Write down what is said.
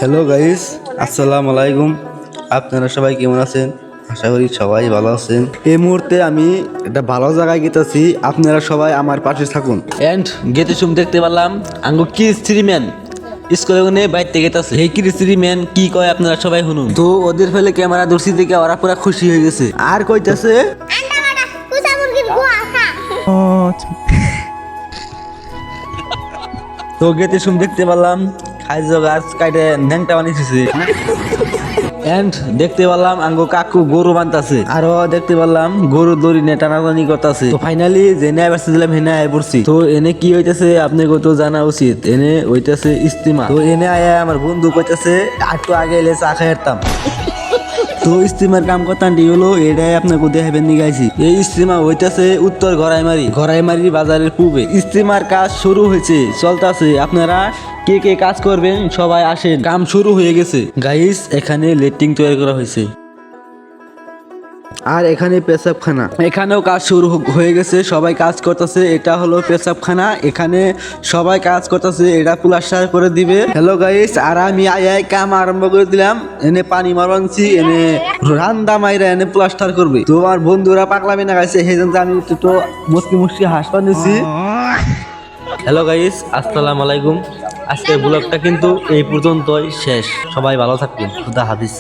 Hello guys, আসসালামু আলাইকুম। আপনারা সবাই কেমন আছেন? আশা করি সবাই ভালো আছেন। এই মুহূর্তে আমি একটা ভালো জায়গায় গেতেছি, আপনারা সবাই আমার পাশে থাকুন। এন্ড গেতে শুম দেখতে পারলাম আঙ্গু কি স্ত্রীম্যান স্কুলে গুনে বাইতে গেতাছে। এই কি স্ত্রীম্যান কি কয় আপনারা সবাই শুনুন। তো ওদের ফেলে ক্যামেরা ধরছি দেখে ওরা পুরা খুশি হয়ে গেছে আর কইতাছে তো গেতে শুম দেখতে পারলাম খাইজো গাছ কাইটে ন্যাংটা বানিয়েছে। এন্ড দেখতে পারলাম আঙ্গো কাকু গরু বানতাছে আরো দেখতে পারলাম গরু দড়ি নিয়ে টানাটানি করতেছে। তো ফাইনালি যে নিয়ে আসছিলাম হেনে আয় পড়ছি। তো এনে কি হইতাছে আপনাকে তো জানা উচিত। এনে হইতাছে ইস্তিমা। তো এনে আয়া আমার বন্ধু কইতাছে একটু আগে এলে চা খাইতাম। তো ইস্তিমার কাম কথাটি হলো এটাই আপনাকে দেখাবেন নি গাইছি। এই ইস্তিমা হইতাছে উত্তর ঘরাইমারি বাজারের পূবে। ইস্তিমার কাজ শুরু হয়েছে, চলতেছে। আপনারা কে কে কাজ করবেন সবাই আসেন, কাম শুরু হয়ে গেছে। গাইস এখানে লেট্রিং তৈরি করা হয়েছে আর এখানে পেশাবখানা, এখানেও কাজ শুরু হয়ে গেছে, সবাই কাজ করতেছে। এটা হলো পেশাবখানা, এখানে সবাই কাজ করতেছে, এটা প্লাস্টার করে দিবে। হ্যালো গাইস, আর আমি আয় কাম আরম্ভ করে দিলাম। এনে পানি মারবানছি, এনে রান্দা মাইরা এনে প্লাস্টার করবে। তো আমার বন্ধুরা পাগলামি না গাইছে, সেই জন্য আমি একটু মুসকি হাসপান দিচ্ছি। হ্যালো গাইস, আসসালামু আলাইকুম। আজকের ব্লগটা কিন্তু এই পর্যন্তই শেষ। সবাই ভালো থাকবেন, খুদা হাফিজ।